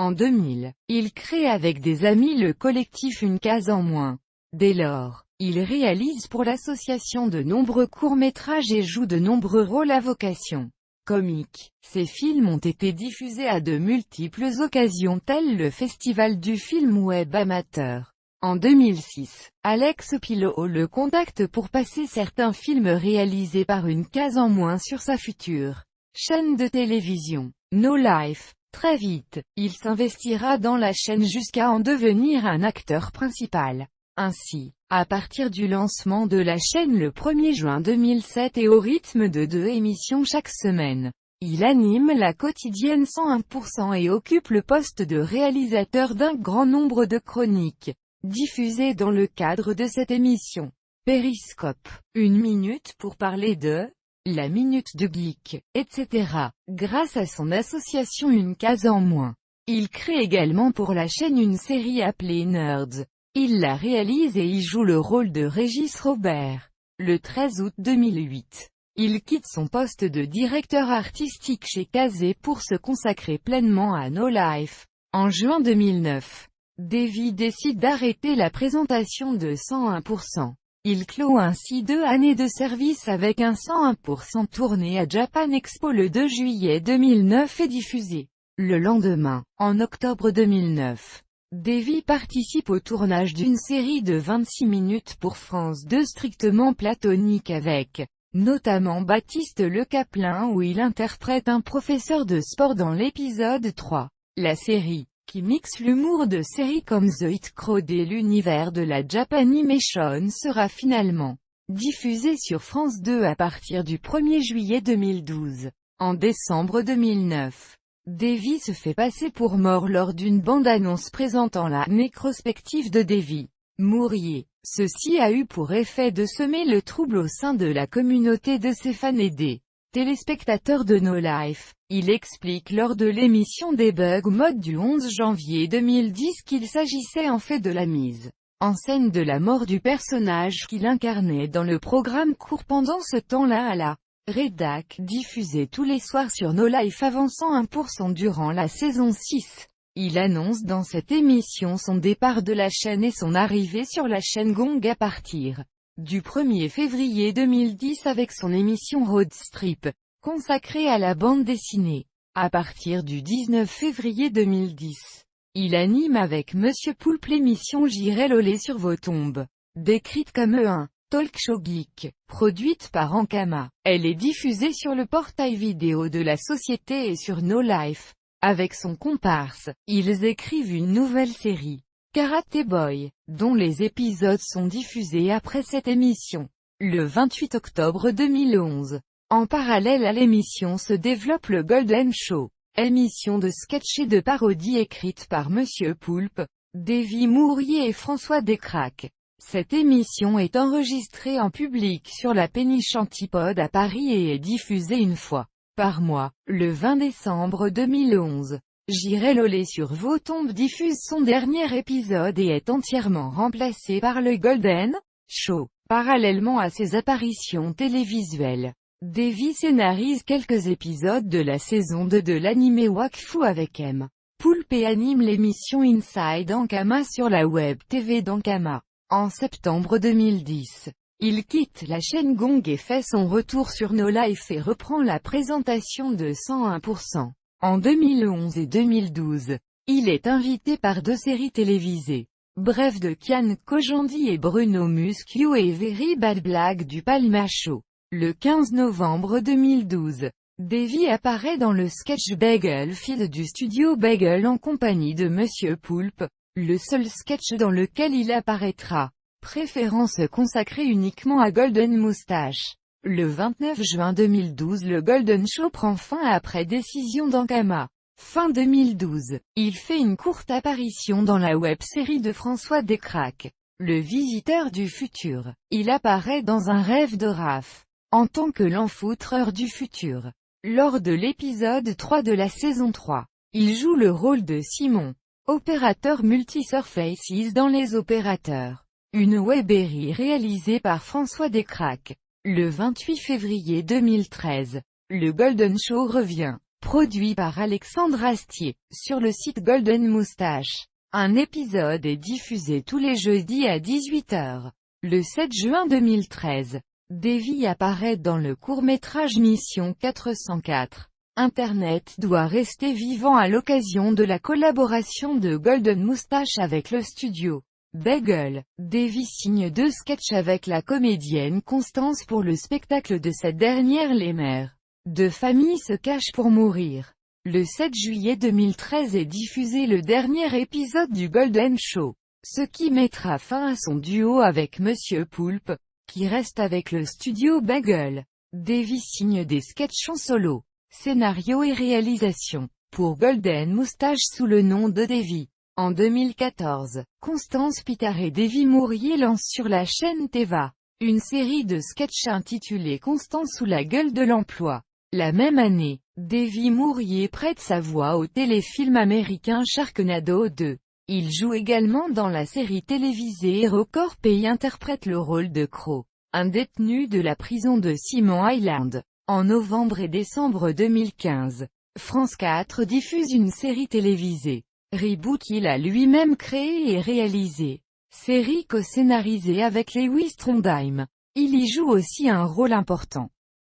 En 2000, il crée avec des amis le collectif Une case en moins. Dès lors, il réalise pour l'association de nombreux courts-métrages et joue de nombreux rôles à vocation comique. Ses films ont été diffusés à de multiples occasions telles le Festival du film web amateur. En 2006, Alex Pilot le contacte pour passer certains films réalisés par Une case en moins sur sa future chaîne de télévision, No Life. Très vite, il s'investira dans la chaîne jusqu'à en devenir un acteur principal. Ainsi, à partir du lancement de la chaîne le 1er juin 2007 et au rythme de 2 émissions chaque semaine, il anime la quotidienne 101% et occupe le poste de réalisateur d'un grand nombre de chroniques, diffusées dans le cadre de cette émission. Périscope, 1 minute pour parler de la minute de geek, etc. Grâce à son association Une case en moins, il crée également pour la chaîne une série appelée Nerds. Il la réalise et y joue le rôle de Régis Robert. Le 13 août 2008, il quitte son poste de directeur artistique chez Kazé pour se consacrer pleinement à No Life. En juin 2009, Davy décide d'arrêter la présentation de 101%. Il clôt ainsi 2 années de service avec un 101% tourné à Japan Expo le 2 juillet 2009 et diffusé le lendemain, en octobre 2009. Davy participe au tournage d'une série de 26 minutes pour France 2 strictement platonique avec, notamment Baptiste Le Caplin où il interprète un professeur de sport dans l'épisode 3. La série, qui mixe l'humour de séries comme The Hit Crowd et l'univers de la Japanimation sera finalement diffusée sur France 2 à partir du 1er juillet 2012. En décembre 2009, Davy se fait passer pour mort lors d'une bande-annonce présentant la nécrospective de Davy Mourier. Ceci a eu pour effet de semer le trouble au sein de la communauté de ses fans et des téléspectateurs de No Life. Il explique lors de l'émission Debug Mode du 11 janvier 2010 qu'il s'agissait en fait de la mise en scène de la mort du personnage qu'il incarnait dans le programme court pendant ce temps-là à la rédac, diffusé tous les soirs sur No Life avançant 1% durant la saison 6. Il annonce dans cette émission son départ de la chaîne et son arrivée sur la chaîne Gong à partir du 1er février 2010 avec son émission Road Strip, consacrée à la bande dessinée. À partir du 19 février 2010, il anime avec Monsieur Poulpe l'émission J'irai loler sur vos tombes, décrite comme un talk show geek, produite par Ankama. Elle est diffusée sur le portail vidéo de la société et sur No Life. Avec son comparse, ils écrivent une nouvelle série, Karate Boy, dont les épisodes sont diffusés après cette émission, le 28 octobre 2011. En parallèle à l'émission se développe le Golden Show, émission de sketch et de parodie écrite par Monsieur Poulpe, Davy Mourier et François Descraques. Cette émission est enregistrée en public sur la péniche Antipode à Paris et est diffusée une fois par mois. Le 20 décembre 2011, J'irai loler sur vos tombes diffuse son dernier épisode et est entièrement remplacé par le Golden Show. Parallèlement à ses apparitions télévisuelles, Davy scénarise quelques épisodes de la saison 2 de l'anime Wakfu avec M. Poulpe et anime l'émission Inside Ankama sur la web TV d'Ankama. En septembre 2010, il quitte la chaîne Gong et fait son retour sur No Life et reprend la présentation de 101%. En 2011 et 2012, il est invité par 2 séries télévisées. Bref de Kian Kojandi et Bruno Muschio et Very Bad Blague du Palma Show. Le 15 novembre 2012, Davy apparaît dans le sketch Bagel Feed du studio Bagel en compagnie de Monsieur Poulpe, le seul sketch dans lequel il apparaîtra, préférant se consacrer uniquement à Golden Moustache. Le 29 juin 2012 le Golden Show prend fin après décision d'Ankama. Fin 2012, il fait une courte apparition dans la web-série de François Descraques, Le Visiteur du Futur. Il apparaît dans Un rêve de Raph, en tant que l'enfoutreur du futur. Lors de l'épisode 3 de la saison 3, il joue le rôle de Simon, opérateur multi-surfaces dans Les Opérateurs. Une webérie réalisée par François Descraques. Le 28 février 2013, le Golden Show revient. Produit par Alexandre Astier, sur le site Golden Moustache. Un épisode est diffusé tous les jeudis à 18 h. Le 7 juin 2013, Davy apparaît dans le court-métrage Mission 404. Internet doit rester vivant à l'occasion de la collaboration de Golden Moustache avec le studio Bagel. Davy signe 2 sketchs avec la comédienne Constance pour le spectacle de cette dernière. Les mères de famille se cachent pour mourir. Le 7 juillet 2013 est diffusé le dernier épisode du Golden Show, ce qui mettra fin à son duo avec Monsieur Poulpe, qui reste avec le studio Bagel. Davy signe des sketchs en solo, scénario et réalisation, pour Golden Moustache sous le nom de Davy. En 2014, Constance Pittard et Davy Mourier lancent sur la chaîne Téva une série de sketchs intitulée Constance sous la gueule de l'emploi. La même année, Davy Mourier prête sa voix au téléfilm américain Sharknado 2. Il joue également dans la série télévisée HeroCorp et y interprète le rôle de Crow, un détenu de la prison de Simon Island. En novembre et décembre 2015, France 4 diffuse une série télévisée, Reboot, qu'il a lui-même créée et réalisée. Série co-scénarisée avec Lewis Trondheim. Il y joue aussi un rôle important.